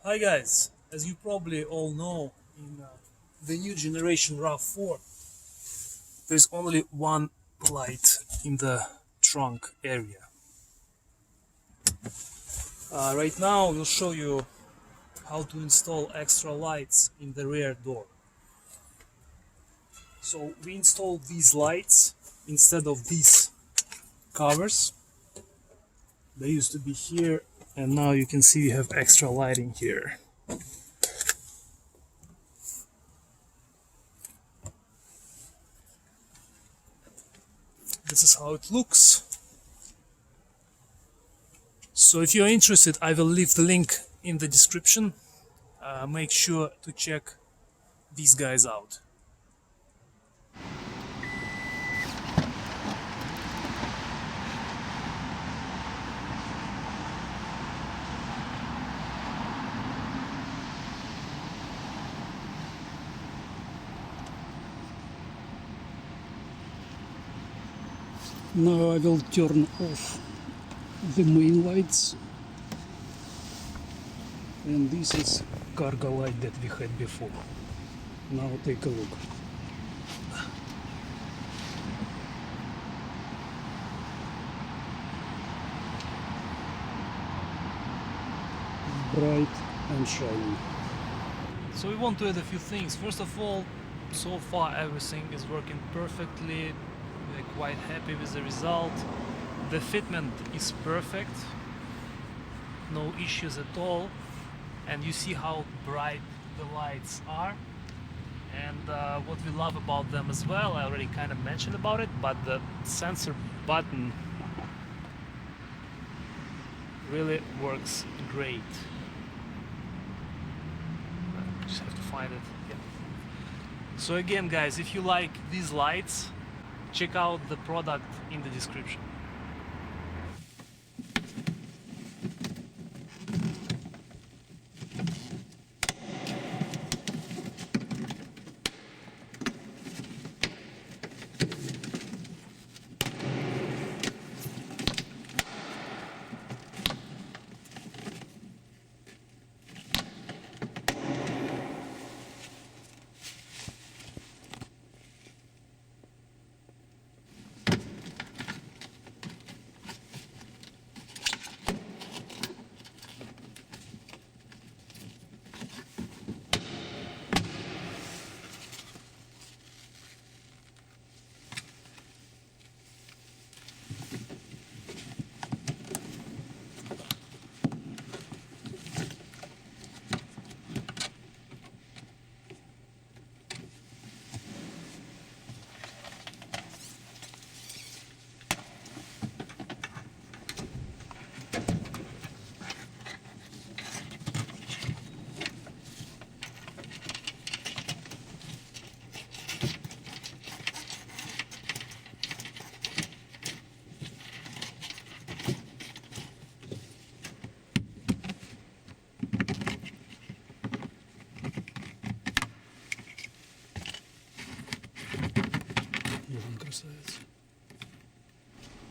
Hi guys, as you probably all know, in the new generation RAV4, there's only one light in the trunk area. Right now we'll show you how to install extra lights in the rear door. So we installed these lights instead of these covers. They used to be here, and now you can see we have extra lighting here. This is how it looks. So if you're interested, I will leave the link in the description. Make sure to check these guys out. Now I will turn off the main lights, and this is cargo light that we had before. Now take a look. Bright and shiny. So we want to add a few things. First of all, so far everything is working perfectly. We're quite happy with the result. The fitment is perfect, no issues at all, and you see how bright the lights are. And what we love about them as well, I already kind of mentioned about it, but the sensor button really works great. Just have to find it. Yeah. So again, guys, if you like these lights, check out the product in the description.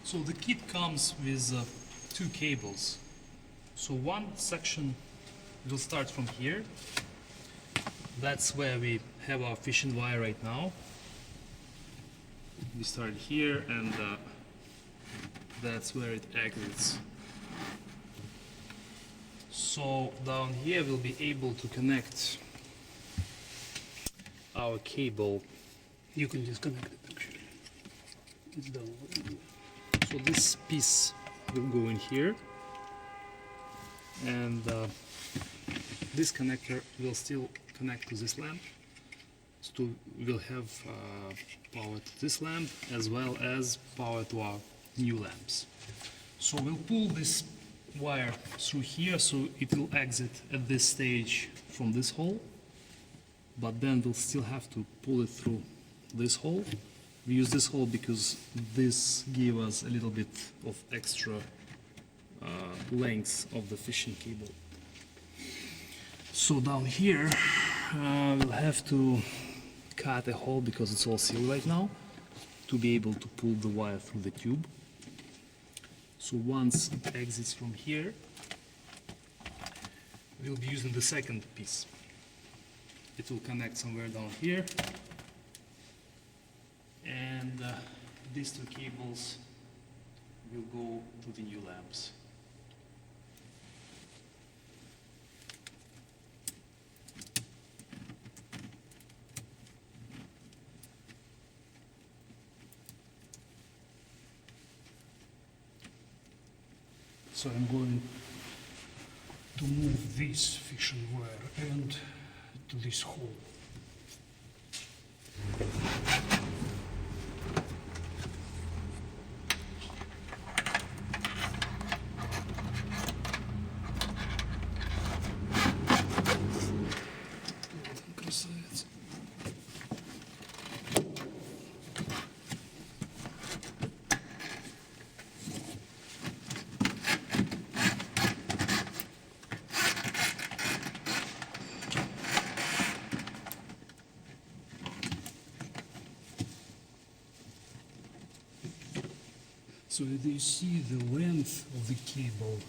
So the kit comes with two cables. So one section will start from here. That's where we have our fishing wire right now. We start here, and that's where it exits. So down here we'll be able to connect our cable. You can disconnect it actually. It's down. So this piece will go in here, and this connector will still connect to this lamp. So we'll have power to this lamp as well as power to our new lamps. So we'll pull this wire through here, so it will exit at this stage from this hole, but then we'll still have to pull it through this hole. We use this hole because this gives us a little bit of extra length of the fishing cable. So down here we'll have to cut a hole, because it's all sealed right now, to be able to pull the wire through the tube. So once it exits from here, we'll be using the second piece. It will connect somewhere down here, and these two cables will go to the new lamps. So I'm going to move this fishing wire end to this hole. Красавец. So you see the length of the cable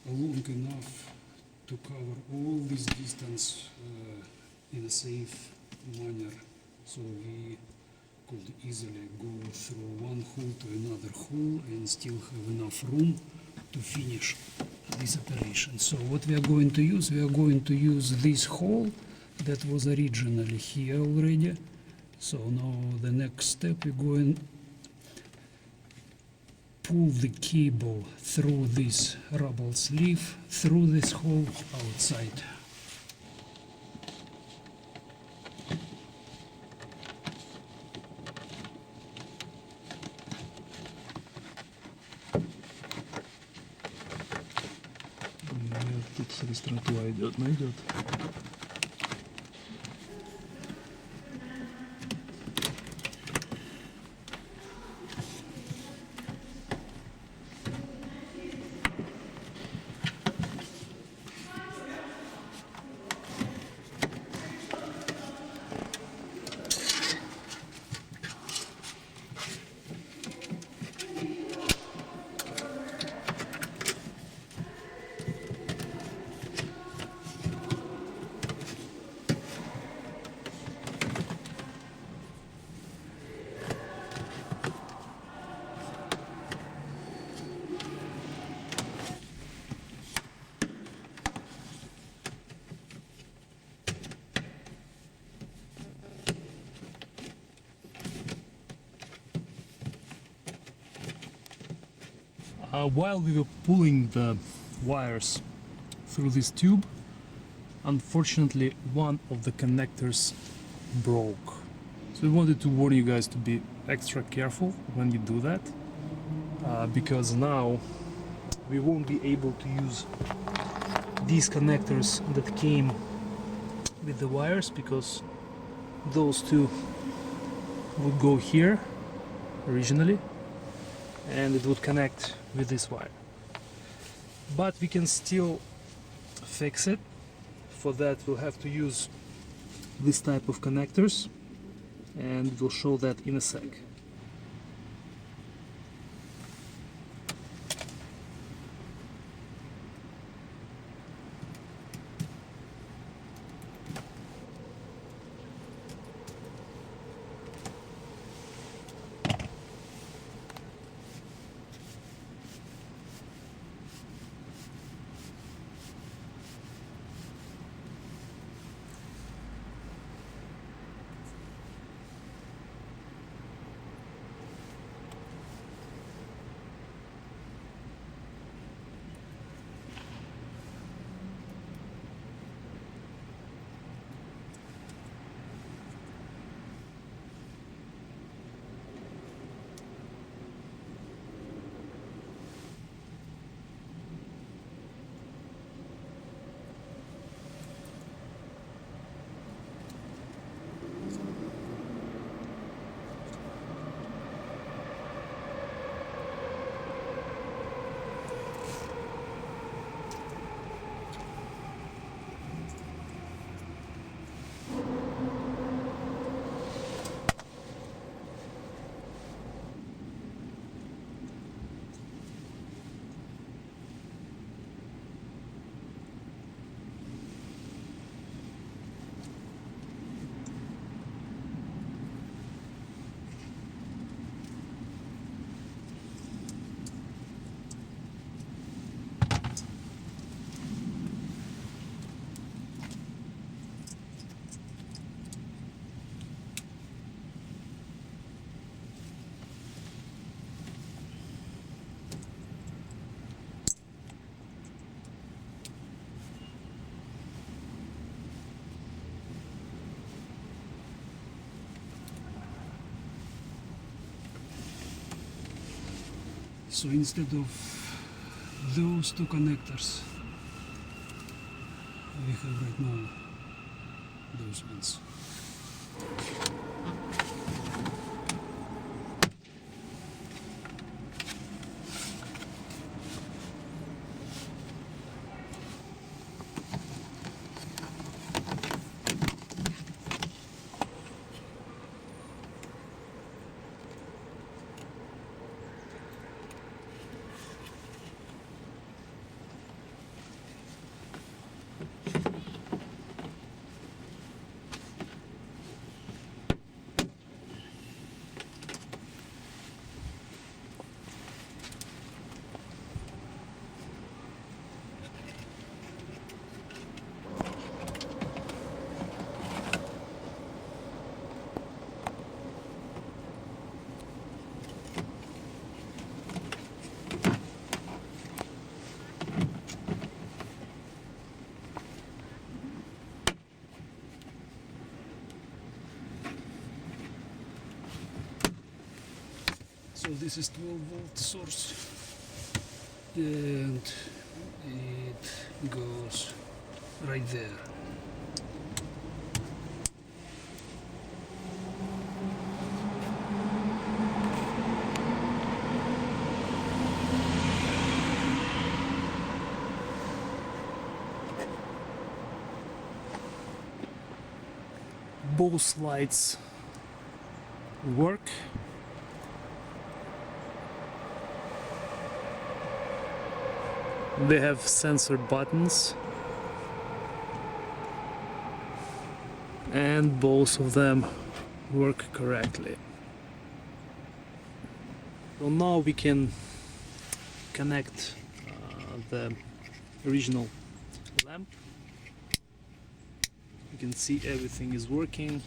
long enough to cover all this distance in a safe manner. So we could easily go through one hole to another hole and still have enough room to finish this operation. So what we are going to use, this hole that was originally here already. So now the next step, we're going pull the cable through this rubber sleeve, through this hole outside. Тут с регистратура идет, найдет. While we were pulling the wires through this tube, unfortunately one of the connectors broke. So we wanted to warn you guys to be extra careful when you do that, because now we won't be able to use these connectors that came with the wires, because those two would go here originally and it would connect with this wire. But we can still fix it. For that we'll have to use this type of connectors, and we'll show that in a sec. So instead of those two connectors, we have right now those ones. So this is 12-volt source, and it goes right there. Both lights work. They have sensor buttons, and both of them work correctly. So now we can connect the original lamp. You can see everything is working.